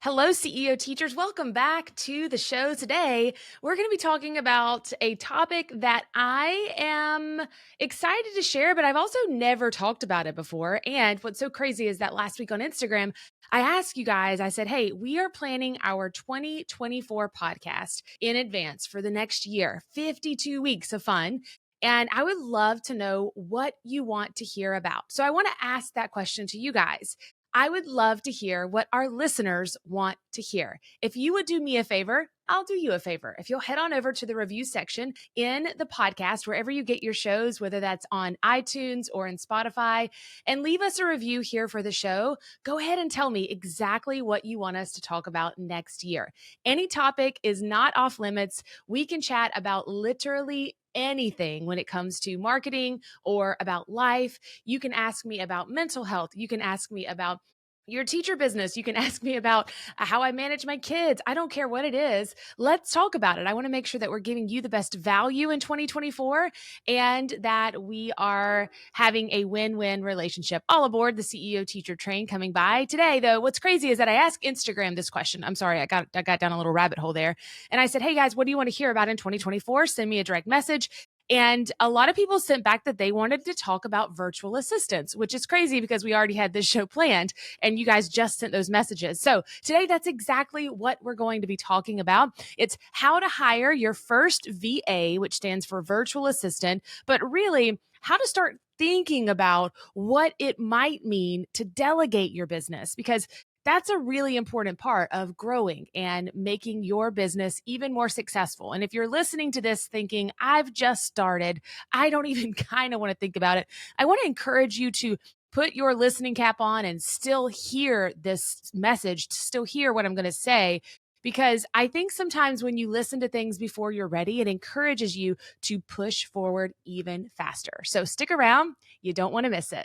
Hello, CEO teachers. Welcome back to the show. Today, we're going to be talking about a topic that I am excited to share, but I've also never talked about it before. And what's so crazy is that last week on Instagram, I asked you guys, I said, hey, we are planning our 2024 podcast in advance for the next year, 52 weeks of fun. And I would love to know what you want to hear about. So I want to ask that question to you guys. I would love to hear what our listeners want to hear. If you would do me a favor, I'll do you a favor. If you'll head on over to the review section in the podcast, wherever you get your shows, whether that's on iTunes or in Spotify, and leave us a review here for the show, go ahead and tell me exactly what you want us to talk about next year. Any topic is not off limits. We can chat about literally anything when it comes to marketing or about life. You can ask me about mental health. You can ask me about your teacher business. You can ask me about how I manage my kids. I don't care what it is. Let's talk about it. I want to make sure that we're giving you the best value in 2024 and that we are having a win-win relationship. All aboard the CEO teacher train coming by today. Though, what's crazy is that I asked Instagram this question. I'm sorry, I got down a little rabbit hole there. And I said, hey guys, what do you want to hear about in 2024? Send me a direct message. And a lot of people sent back that they wanted to talk about virtual assistants, which is crazy because we already had this show planned and you guys just sent those messages. So today, that's exactly what we're going to be talking about. It's how to hire your first VA, which stands for virtual assistant, but really how to start thinking about what it might mean to delegate your business, because that's a really important part of growing and making your business even more successful. And if you're listening to this thinking, I've just started, I don't even kind of want to think about it, I want to encourage you to put your listening cap on and still hear this message, to still hear what I'm going to say. Because I think sometimes when you listen to things before you're ready, it encourages you to push forward even faster. So stick around. You don't want to miss it.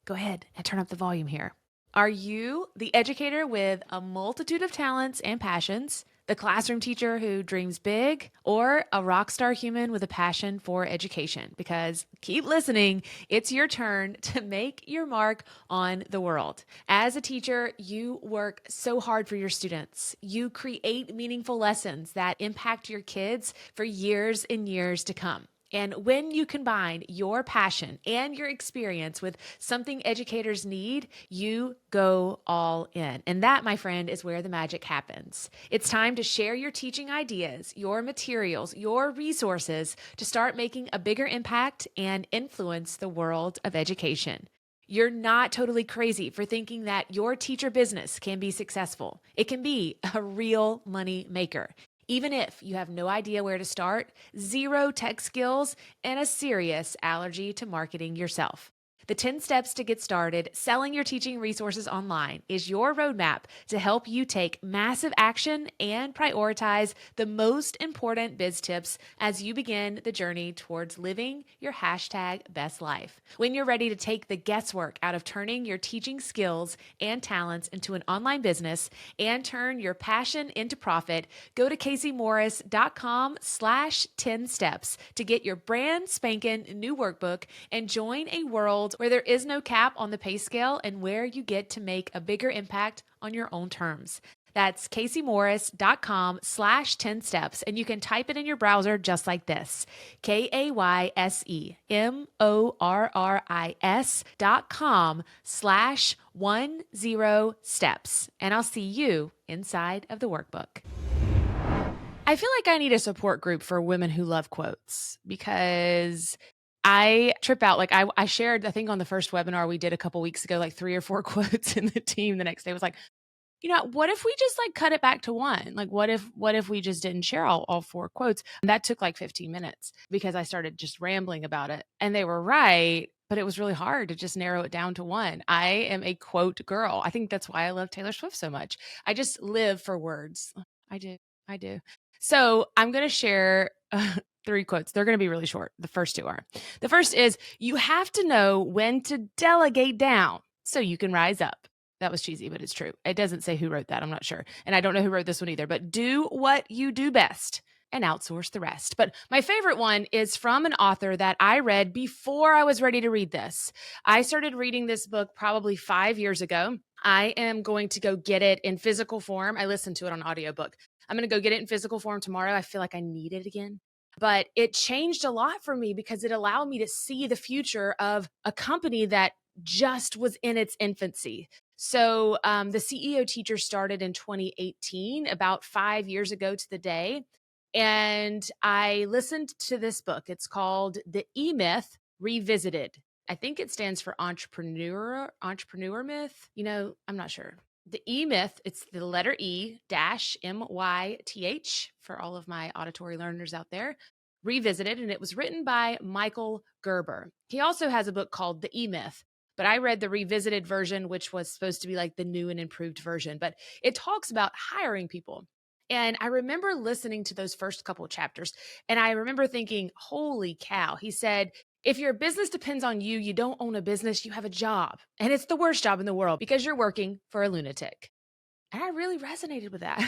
Go ahead and turn up the volume here. Are you the educator with a multitude of talents and passions, the classroom teacher who dreams big, or a rock star human with a passion for education? Because keep listening, it's your turn to make your mark on the world. As a teacher, you work so hard for your students. You create meaningful lessons that impact your kids for years and years to come. And when you combine your passion and your experience with something educators need, you go all in. And that, my friend, is where the magic happens. It's time to share your teaching ideas, your materials, your resources to start making a bigger impact and influence the world of education. You're not totally crazy for thinking that your teacher business can be successful. It can be a real money maker. Even if you have no idea where to start, zero tech skills, and a serious allergy to marketing yourself. The 10 steps to get started selling your teaching resources online is your roadmap to help you take massive action and prioritize the most important biz tips as you begin the journey towards living your #best life. When you're ready to take the guesswork out of turning your teaching skills and talents into an online business and turn your passion into profit, go to caseymorris.com/10 steps to get your brand spanking new workbook and join a world where there is no cap on the pay scale and where you get to make a bigger impact on your own terms. That's caseymorris.com/10 steps. And you can type it in your browser just like this. KAYSEMORRIS.com/10 steps. And I'll see you inside of the workbook. I feel like I need a support group for women who love quotes because I trip out. Like I shared, I think on the first webinar we did a couple weeks ago, like 3 or 4 quotes, and the team the next day was like, what if we just like cut it back to one? Like, what if we just didn't share all 4 quotes? And that took like 15 minutes because I started just rambling about it. And they were right, but it was really hard to just narrow it down to one. I am a quote girl. I think that's why I love Taylor Swift so much. I just live for words. I do. So I'm going to share 3 quotes. They're going to be really short. The first 2 are. The first is, you have to know when to delegate down so you can rise up. That was cheesy, but it's true. It doesn't say who wrote that. I'm not sure. And I don't know who wrote this one either, but do what you do best and outsource the rest. But my favorite one is from an author that I read before I was ready to read this. I started reading this book probably 5 years ago. I am going to go get it in physical form. I listened to it on audiobook. I'm going to go get it in physical form tomorrow. I feel like I need it again. But it changed a lot for me because it allowed me to see the future of a company that just was in its infancy. So the CEO teacher started in 2018, about 5 years ago to the day. And I listened to this book. It's called The E-Myth Revisited. I think it stands for entrepreneur myth. I'm not sure. The E-Myth, it's the letter E dash MYTH for all of my auditory learners out there. Revisited, and it was written by Michael Gerber. He also has a book called The E-Myth, but I read the revisited version, which was supposed to be like the new and improved version. But it talks about hiring people. And I remember listening to those first couple of chapters, and I remember thinking, holy cow. He said, if your business depends on you, you don't own a business, you have a job. And it's the worst job in the world because you're working for a lunatic. And I really resonated with that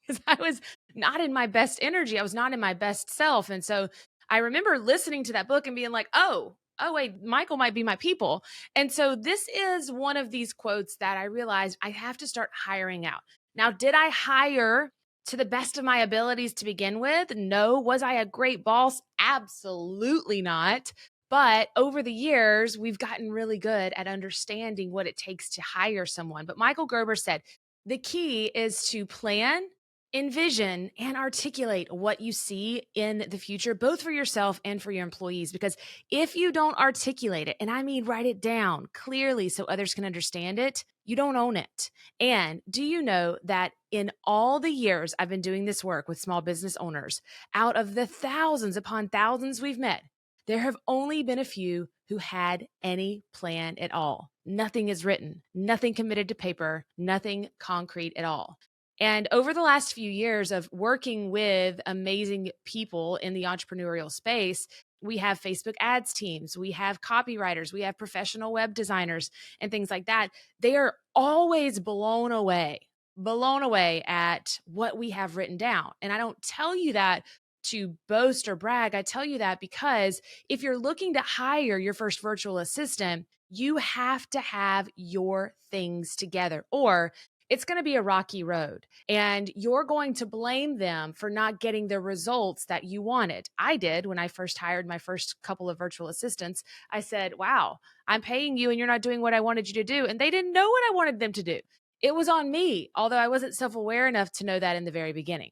because I was not in my best energy. I was not in my best self. And so I remember listening to that book and being like, oh, wait, Michael might be my people. And so this is one of these quotes that I realized I have to start hiring out. Now, did I hire to the best of my abilities to begin with? No. Was I a great boss? Absolutely not. But over the years, we've gotten really good at understanding what it takes to hire someone. But Michael Gerber said, the key is to plan, envision, and articulate what you see in the future, both for yourself and for your employees. Because if you don't articulate it, and I mean write it down clearly so others can understand it, you don't own it. And do you know that in all the years I've been doing this work with small business owners, out of the thousands upon thousands we've met, there have only been a few who had any plan at all. Nothing is written, nothing committed to paper, nothing concrete at all. And over the last few years of working with amazing people in the entrepreneurial space, we have Facebook ads teams, we have copywriters, we have professional web designers and things like that. They are always blown away at what we have written down. And I don't tell you that to boast or brag. I tell you that because if you're looking to hire your first virtual assistant, you have to have your things together, or it's going to be a rocky road and you're going to blame them for not getting the results that you wanted. I did when I first hired my first couple of virtual assistants. I said, wow, I'm paying you and you're not doing what I wanted you to do. And they didn't know what I wanted them to do. It was on me, although I wasn't self-aware enough to know that in the very beginning.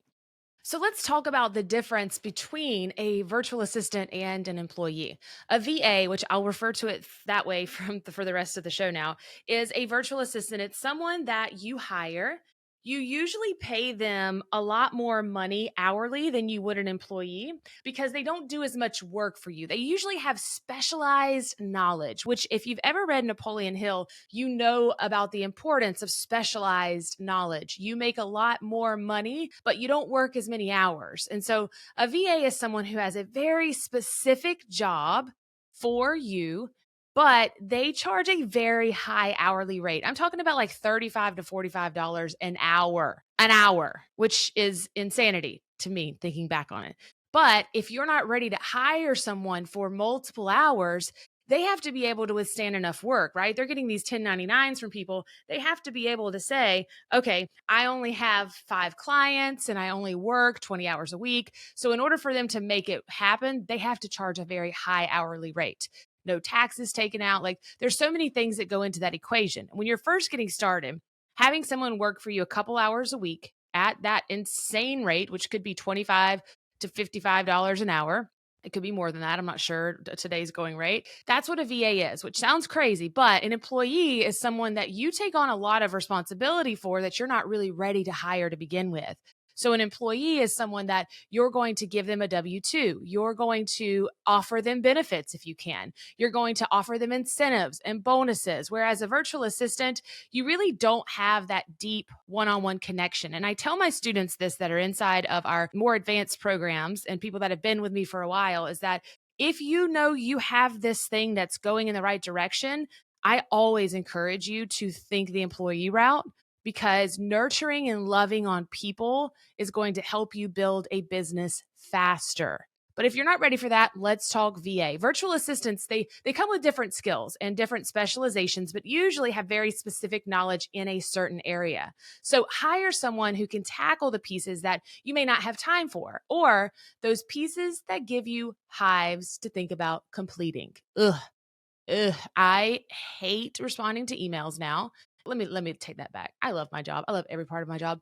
So let's talk about the difference between a virtual assistant and an employee. A VA, which I'll refer to it that way for the rest of the show now, is a virtual assistant. It's someone that you hire. You usually pay them a lot more money hourly than you would an employee because they don't do as much work for you. They usually have specialized knowledge, which if you've ever read Napoleon Hill, you know about the importance of specialized knowledge. You make a lot more money, but you don't work as many hours. And so a VA is someone who has a very specific job for you, but they charge a very high hourly rate. I'm talking about like $35 to $45 an hour, which is insanity to me thinking back on it. But if you're not ready to hire someone for multiple hours, they have to be able to withstand enough work, right? They're getting these 1099s from people. They have to be able to say, okay, I only have 5 clients and I only work 20 hours a week. So in order for them to make it happen, they have to charge a very high hourly rate. No taxes taken out. Like there's so many things that go into that equation. When you're first getting started, having someone work for you a couple hours a week at that insane rate, which could be $25 to $55 an hour. It could be more than that. I'm not sure today's going rate. That's what a VA is, which sounds crazy, but an employee is someone that you take on a lot of responsibility for that you're not really ready to hire to begin with. So an employee is someone that you're going to give them a W-2. You're going to offer them benefits if you can. You're going to offer them incentives and bonuses. Whereas a virtual assistant, you really don't have that deep one-on-one connection. And I tell my students this that are inside of our more advanced programs and people that have been with me for a while is that if you know you have this thing that's going in the right direction, I always encourage you to think the employee route, because nurturing and loving on people is going to help you build a business faster. But if you're not ready for that, let's talk VA. Virtual assistants, they come with different skills and different specializations, but usually have very specific knowledge in a certain area. So hire someone who can tackle the pieces that you may not have time for, or those pieces that give you hives to think about completing. I hate responding to emails now. Let me take that back. I love my job. I love every part of my job.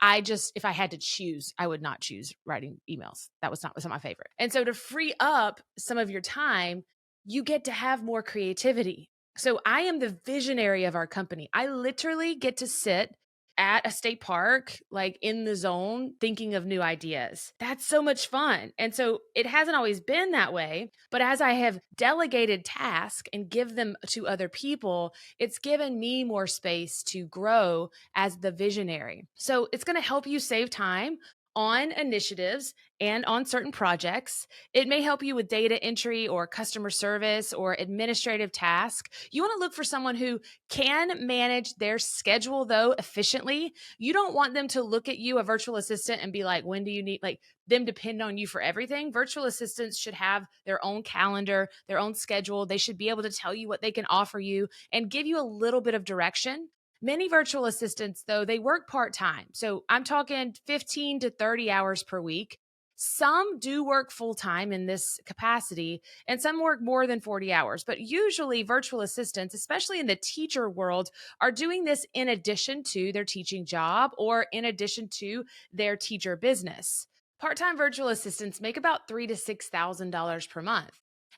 If I had to choose, I would not choose writing emails. Was not my favorite. And so to free up some of your time, you get to have more creativity. So I am the visionary of our company. I literally get to sit at a state park, like in the zone, thinking of new ideas. That's so much fun. And so it hasn't always been that way, but as I have delegated tasks and give them to other people, it's given me more space to grow as the visionary. So it's going to help you save time on initiatives and on certain projects. It may help you with data entry or customer service or administrative tasks. You want to look for someone who can manage their schedule, though, efficiently. You don't want them to look at you, a virtual assistant, and be like, when do you need, like, them depend on you for everything. Virtual assistants should have their own calendar, their own schedule. They should be able to tell you what they can offer you and give you a little bit of direction. Many virtual assistants, though, they work part-time. So I'm talking 15 to 30 hours per week. Some do work full-time in this capacity, and some work more than 40 hours. But usually virtual assistants, especially in the teacher world, are doing this in addition to their teaching job or in addition to their teacher business. Part-time virtual assistants make about $3,000 to $6,000 per month.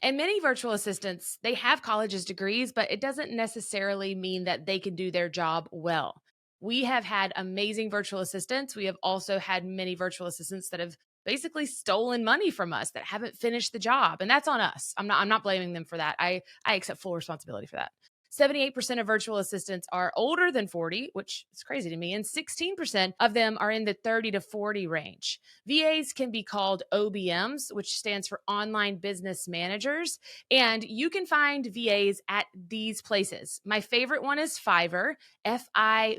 And many virtual assistants, they have college's degrees, but it doesn't necessarily mean that they can do their job well. We have had amazing virtual assistants. We have also had many virtual assistants that have basically stolen money from us that haven't finished the job. And that's on us. I'm not blaming them for that. I accept full responsibility for that. 78% of virtual assistants are older than 40, which is crazy to me, and 16% of them are in the 30 to 40 range. VAs can be called OBMs, which stands for online business managers, and you can find VAs at these places. My favorite one is Fiverr, Fiverr. I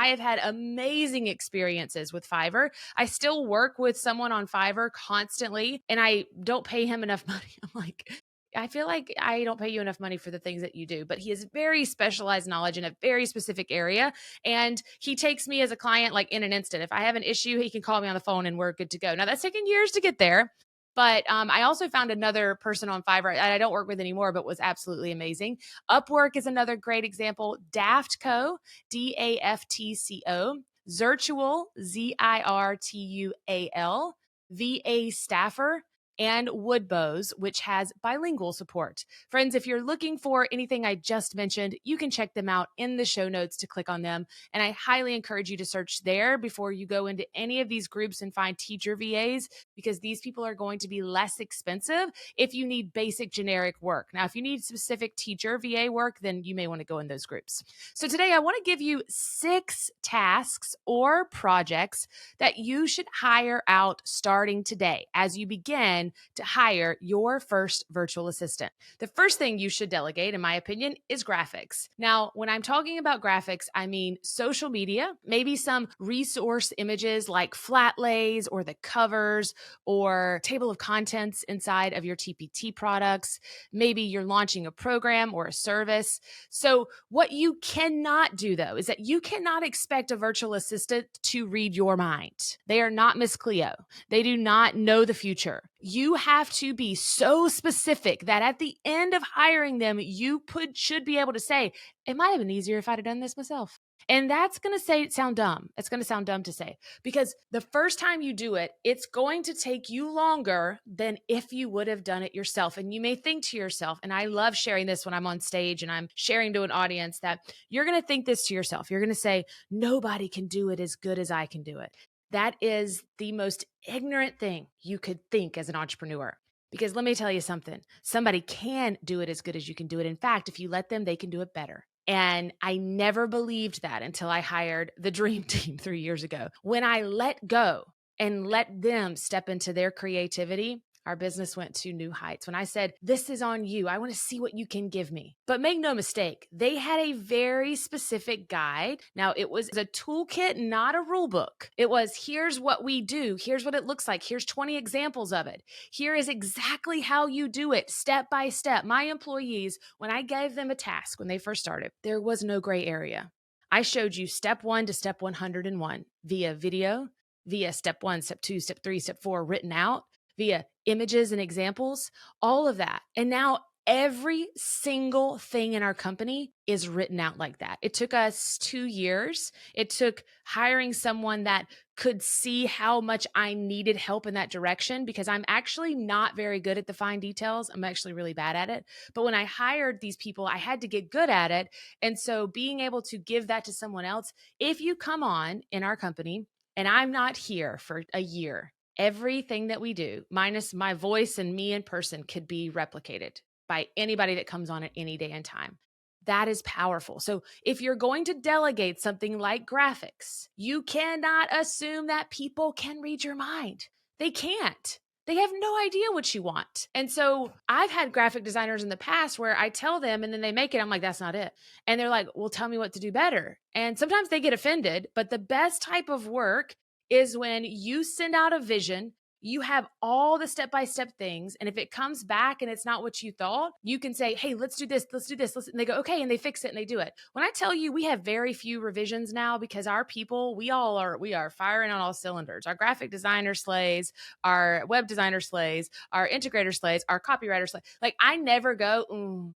have had amazing experiences with Fiverr. I still work with someone on Fiverr constantly, and I don't pay him enough money. I'm like, I feel like I don't pay you enough money for the things that you do, but he has very specialized knowledge in a very specific area. And he takes me as a client like in an instant. If I have an issue, he can call me on the phone and we're good to go. Now that's taken years to get there. But I also found another person on Fiverr that I don't work with anymore, but was absolutely amazing. Upwork is another great example. Daftco, Daftco, Zirtual, Zirtual, VA Staffer, and Woodbows, which has bilingual support. Friends, if you're looking for anything I just mentioned, you can check them out in the show notes to click on them. And I highly encourage you to search there before you go into any of these groups and find teacher VAs, because these people are going to be less expensive if you need basic generic work. Now, if you need specific teacher VA work, then you may want to go in those groups. So today I want to give you 6 tasks or projects that you should hire out starting today as you begin to hire your first virtual assistant. The first thing you should delegate, in my opinion, is graphics. Now, when I'm talking about graphics, I mean social media, maybe some resource images like flat lays or the covers or table of contents inside of your TPT products. Maybe you're launching a program or a service. So what you cannot do, though, is that you cannot expect a virtual assistant to read your mind. They are not Miss Cleo. They do not know the future. You have to be so specific that at the end of hiring them, you should be able to say, it might have been easier if I'd have done this myself. And that's going to sound dumb. It's going to sound dumb to say, because the first time you do it, it's going to take you longer than if you would have done it yourself. And you may think to yourself, and I love sharing this when I'm on stage and I'm sharing to an audience, that you're going to think this to yourself. You're going to say, nobody can do it as good as I can do it. That is the most ignorant thing you could think as an entrepreneur. Because let me tell you something, somebody can do it as good as you can do it. In fact, if you let them, they can do it better. And I never believed that until I hired the dream team 3 years ago. When I let go and let them step into their creativity, our business went to new heights. When I said, this is on you, I want to see what you can give me. But make no mistake, they had a very specific guide. Now, it was a toolkit, not a rule book. It was, here's what we do. Here's what it looks like. Here's 20 examples of it. Here is exactly how you do it, step by step. My employees, when I gave them a task when they first started, there was no gray area. I showed you step 1 to step 101 via video, via step 1, step 2, step 3, step 4 written out, via images and examples, all of that. And now every single thing in our company is written out like that. It took us 2 years. It took hiring someone that could see how much I needed help in that direction, because I'm actually not very good at the fine details. I'm actually really bad at it. But when I hired these people, I had to get good at it. And so being able to give that to someone else, if you come on in our company and I'm not here for a year, everything that we do, minus my voice and me in person, could be replicated by anybody that comes on at any day and time. That is powerful. So if you're going to delegate something like graphics, you cannot assume that people can read your mind. They can't. They have no idea what you want. And so I've had graphic designers in the past where I tell them and then they make it. I'm like, that's not it. And they're like, well, tell me what to do better. And sometimes they get offended, but the best type of work is when you send out a vision, you have all the step-by-step things. And if it comes back and it's not what you thought, you can say, hey, let's do this. Let's do this. And they go, okay. And they fix it and they do it. When I tell you, we have very few revisions now because our people, we are firing on all cylinders. Our graphic designer slays, our web designer slays, our integrator slays, our copywriter slays. Like I never go,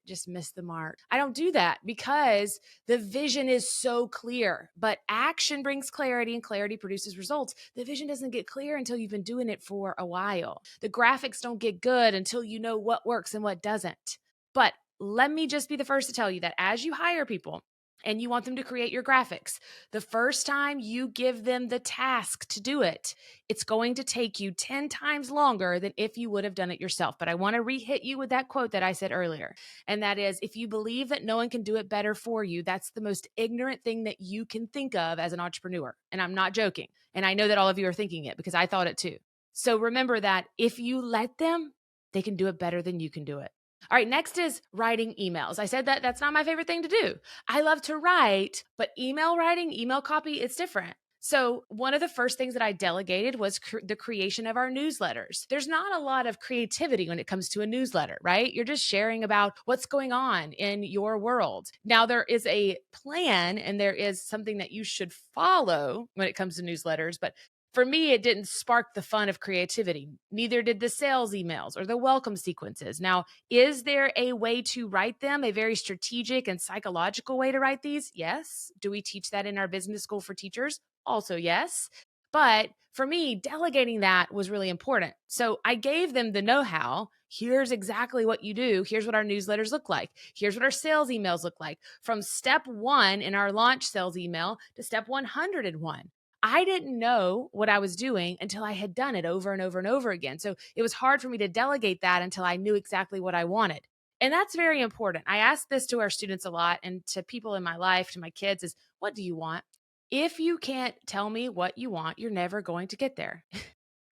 just missed the mark. I don't do that because the vision is so clear, but action brings clarity and clarity produces results. The vision doesn't get clear until you've been doing it for a while. The graphics don't get good until you know what works and what doesn't. But let me just be the first to tell you that as you hire people, and you want them to create your graphics, the first time you give them the task to do it, it's going to take you 10 times longer than if you would have done it yourself. But I want to re-hit you with that quote that I said earlier. And that is, if you believe that no one can do it better for you, that's the most ignorant thing that you can think of as an entrepreneur. And I'm not joking. And I know that all of you are thinking it because I thought it too. So remember that if you let them, they can do it better than you can do it. All right, next is writing emails. I said that that's not my favorite thing to do. I love to write, but email writing, email copy, it's different. So one of the first things that I delegated was the creation of our newsletters. There's not a lot of creativity when it comes to a newsletter, right? You're just sharing about what's going on in your world. Now, there is a plan and there is something that you should follow when it comes to newsletters, but for me, it didn't spark the fun of creativity. Neither did the sales emails or the welcome sequences. Now, is there a way to write them, a very strategic and psychological way to write these? Yes. Do we teach that in our business school for teachers? Also, yes. But for me, delegating that was really important. So I gave them the know-how. Here's exactly what you do. Here's what our newsletters look like. Here's what our sales emails look like. From step 1 in our launch sales email to step 101. I didn't know what I was doing until I had done it over and over and over again. So it was hard for me to delegate that until I knew exactly what I wanted. And that's very important. I ask this to our students a lot and to people in my life, to my kids, is what do you want? If you can't tell me what you want, you're never going to get there.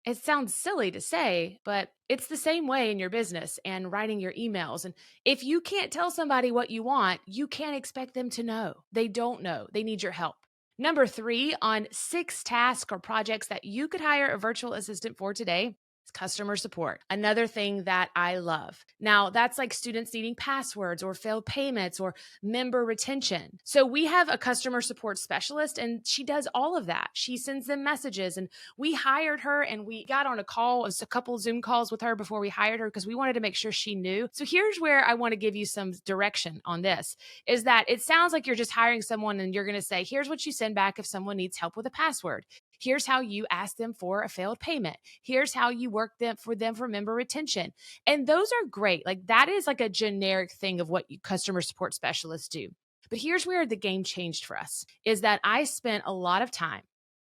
It sounds silly to say, but it's the same way in your business and writing your emails. And if you can't tell somebody what you want, you can't expect them to know. They don't know. They need your help. Number 3 on 6 tasks or projects that you could hire a virtual assistant for today is customer support. Another thing that I love. Now, that's like students needing passwords or failed payments or member retention. So we have a customer support specialist and she does all of that. She sends them messages and we hired her and we got on a call. It was a couple Zoom calls with her before we hired her because we wanted to make sure she knew. So here's where I want to give you some direction on this, is that it sounds like you're just hiring someone and you're going to say, here's what you send back if someone needs help with a password. Here's how you ask them for a failed payment. Here's how you work them for member retention. And those are great. Like that is like a generic thing of what customer support specialists do. But here's where the game changed for us, is that I spent a lot of time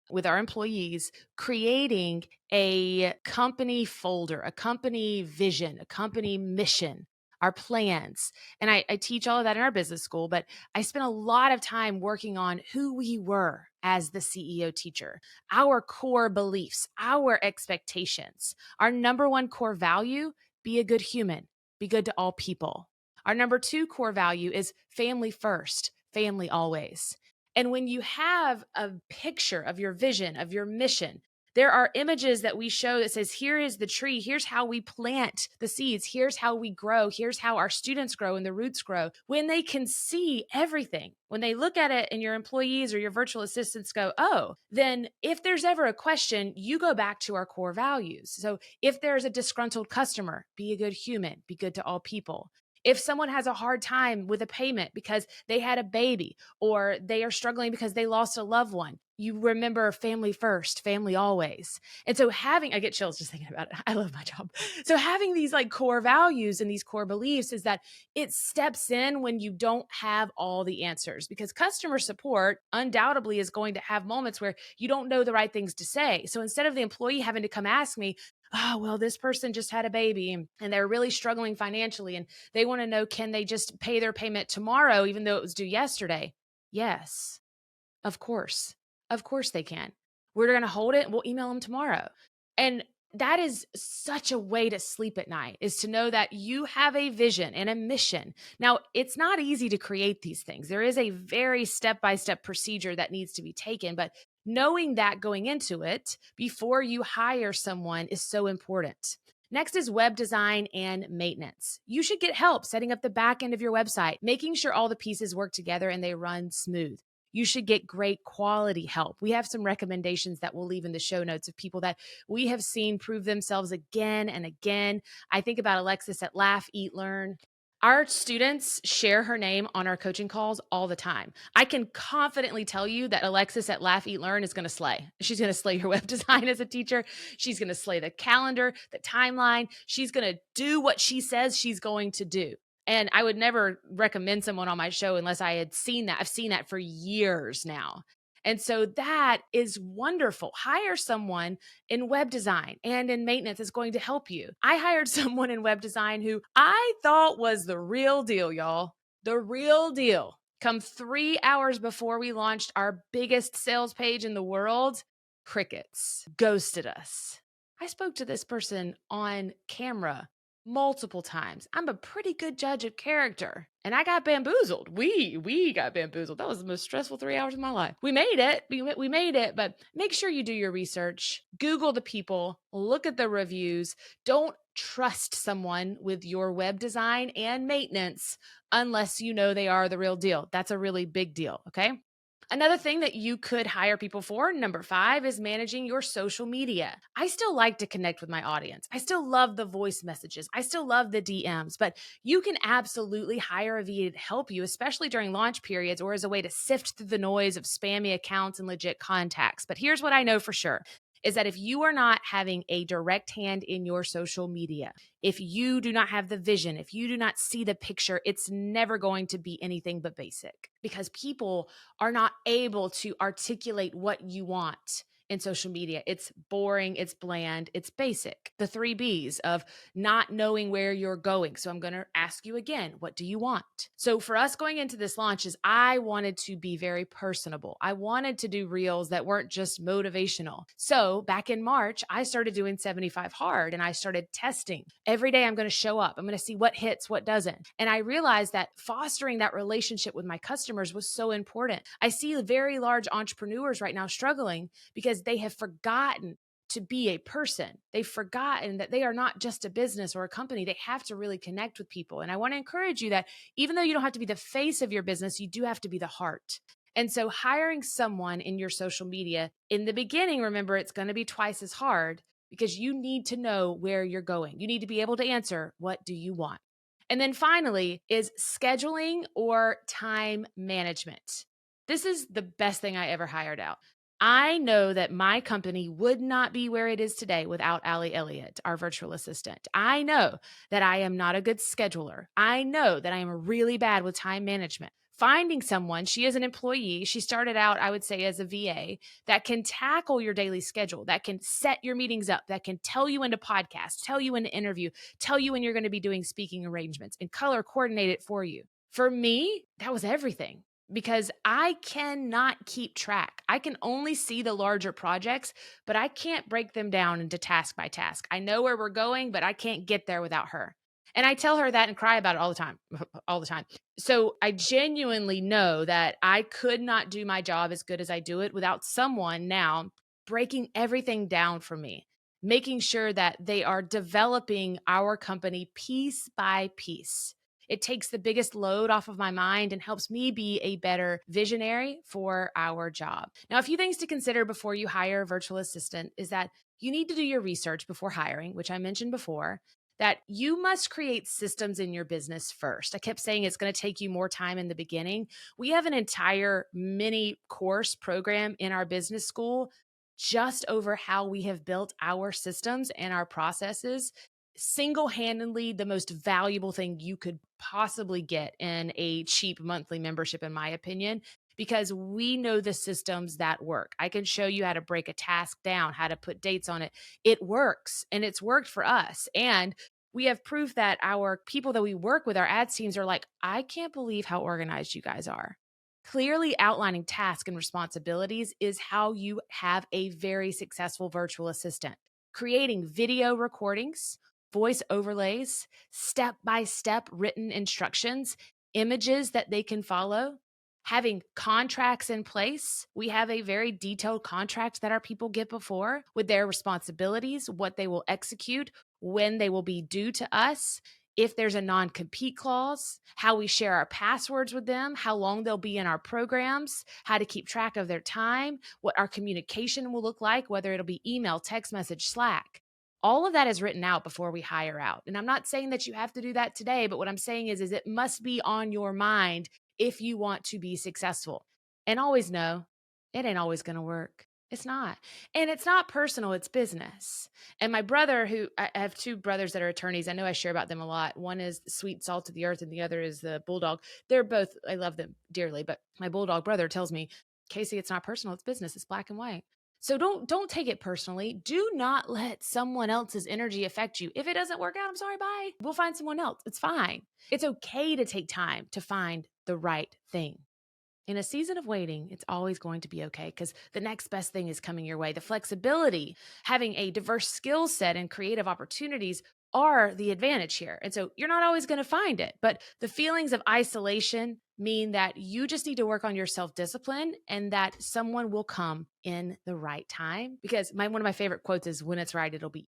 with our employees creating a company folder, a company vision, a company mission our plans. And I teach all of that in our business school, but I spent a lot of time working on who we were as the CEO teacher, our core beliefs, our expectations. Our number one core value, be a good human, be good to all people. Our number two core value is family first, family always. And when you have a picture of your vision, of your mission, there are images that we show that says, here is the tree. Here's how we plant the seeds. Here's how we grow. Here's how our students grow and the roots grow. When they can see everything, when they look at it and your employees or your virtual assistants go, oh, then if there's ever a question, you go back to our core values. So if there's a disgruntled customer, be a good human, be good to all people. If someone has a hard time with a payment because they had a baby or they are struggling because they lost a loved one, you remember family first, family always. And so I get chills just thinking about it. I love my job. So having these like core values and these core beliefs is that it steps in when you don't have all the answers, because customer support undoubtedly is going to have moments where you don't know the right things to say. So instead of the employee having to come ask me, oh, well, this person just had a baby and they're really struggling financially and they want to know, can they just pay their payment tomorrow, even though it was due yesterday? Yes, of course. Of course they can. We're going to hold it. We'll email them tomorrow. And that is such a way to sleep at night, is to know that you have a vision and a mission. Now, it's not easy to create these things. There is a very step-by-step procedure that needs to be taken, but knowing that going into it before you hire someone is so important. Next is web design and maintenance. You should get help setting up the back end of your website, making sure all the pieces work together and they run smooth. You should get great quality help. We have some recommendations that we'll leave in the show notes of people that we have seen prove themselves again and again. I think about Alexis at Laugh, Eat, Learn. Our students share her name on our coaching calls all the time. I can confidently tell you that Alexis at Laugh, Eat, Learn is going to slay. She's going to slay your web design as a teacher. She's going to slay the calendar, the timeline. She's going to do what she says she's going to do. And I would never recommend someone on my show unless I had seen that. I've seen that for years now. And so that is wonderful. Hire someone in web design and in maintenance that's going to help you. I hired someone in web design who I thought was the real deal, y'all. The real deal. Come 3 hours before we launched our biggest sales page in the world, crickets, ghosted us. I spoke to this person on camera multiple times. I'm a pretty good judge of character, and I got bamboozled. We got bamboozled. That was the most stressful 3 hours of my life. We made it. We made it, but make sure you do your research. Google the people, look at the reviews. Don't trust someone with your web design and maintenance unless you know they are the real deal. That's a really big deal, okay? Another thing that you could hire people for, number 5, is managing your social media. I still like to connect with my audience. I still love the voice messages. I still love the DMs, but you can absolutely hire a VA to help you, especially during launch periods or as a way to sift through the noise of spammy accounts and legit contacts. But here's what I know for sure, is that if you are not having a direct hand in your social media, if you do not have the vision, if you do not see the picture, it's never going to be anything but basic, because people are not able to articulate what you want in social media. It's boring, it's bland, it's basic. The 3 B's of not knowing where you're going. So I'm going to ask you again, what do you want? So for us going into this launch is I wanted to be very personable. I wanted to do reels that weren't just motivational. So back in March, I started doing 75 hard and I started testing. Every day I'm going to show up. I'm going to see what hits, what doesn't. And I realized that fostering that relationship with my customers was so important. I see very large entrepreneurs right now struggling because they have forgotten to be a person. They've forgotten that they are not just a business or a company. They have to really connect with people. And I want to encourage you that even though you don't have to be the face of your business, you do have to be the heart. And so hiring someone in your social media in the beginning, remember, it's going to be twice as hard because you need to know where you're going. You need to be able to answer, what do you want? And then finally is scheduling or time management. This is the best thing I ever hired out. I know that my company would not be where it is today without Allie Elliott, our virtual assistant. I know that I am not a good scheduler. I know that I am really bad with time management. finding someone, she is an employee. She started out, I would say, as a VA that can tackle your daily schedule, that can set your meetings up, that can tell you when to podcast, tell you when to interview, tell you when you're going to be doing speaking arrangements and color coordinate it for you. For me, that was everything because I cannot keep track. I can only see the larger projects, but I can't break them down into task by task. I know where we're going, but I can't get there without her. And I tell her that and cry about it all the time, all the time. So I genuinely know that I could not do my job as good as I do it without someone now breaking everything down for me, making sure that they are developing our company piece by piece. It takes the biggest load off of my mind and helps me be a better visionary for our job. Now, a few things to consider before you hire a virtual assistant is that you need to do your research before hiring, which I mentioned before, that you must create systems in your business first. I kept saying it's going to take you more time in the beginning. We have an entire mini course program in our business school just over how we have built our systems and our processes. Single-handedly the most valuable thing you could possibly get in a cheap monthly membership, in my opinion, because we know the systems that work. I can show you how to break a task down, how to put dates on it. It works, and it's worked for us. And we have proof that our people that we work with, our ads teams, are like, I can't believe how organized you guys are. Clearly outlining tasks and responsibilities is how you have a very successful virtual assistant. Creating video recordings, voice overlays, step-by-step written instructions, images that they can follow, having contracts in place. We have a very detailed contract that our people get before with their responsibilities, what they will execute, when they will be due to us, if there's a non-compete clause, how we share our passwords with them, how long they'll be in our programs, how to keep track of their time, what our communication will look like, whether it'll be email, text message, Slack. All of that is written out before we hire out. And I'm not saying that you have to do that today, but what I'm saying is it must be on your mind if you want to be successful. And always know it ain't always going to work. It's not. And it's not personal, it's business. And my brother, who I have two brothers that are attorneys, I know I share about them a lot. One is the sweet salt of the earth, and the other is the bulldog. They're both, I love them dearly, but my bulldog brother tells me, Casey, it's not personal, it's business, it's black and white. So don't take it personally. Do not let someone else's energy affect you. If it doesn't work out, I'm sorry, bye. We'll find someone else. It's fine. It's okay to take time to find the right thing. In a season of waiting, it's always going to be okay because the next best thing is coming your way. The flexibility, having a diverse skill set and creative opportunities are the advantage here. And so you're not always going to find it, but the feelings of isolation mean that you just need to work on your self-discipline and that someone will come in the right time. Because one of my favorite quotes is, when it's right, it'll be.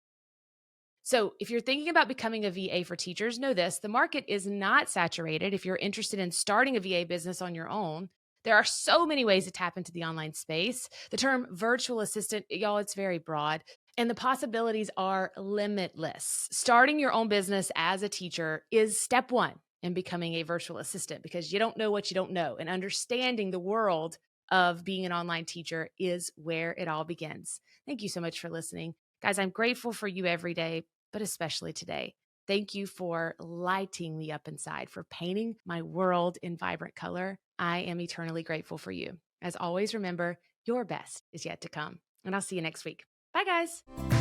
So if you're thinking about becoming a VA for teachers, know this: the market is not saturated. If you're interested in starting a VA business on your own, there are so many ways to tap into the online space. The term virtual assistant, y'all, it's very broad, and the possibilities are limitless. Starting your own business as a teacher is step one in becoming a virtual assistant, because you don't know what you don't know, and understanding the world of being an online teacher is where it all begins. Thank you so much for listening. Guys, I'm grateful for you every day, but especially today. Thank you for lighting me up inside, for painting my world in vibrant color. I am eternally grateful for you. As always, remember, your best is yet to come. And I'll see you next week. Bye, guys.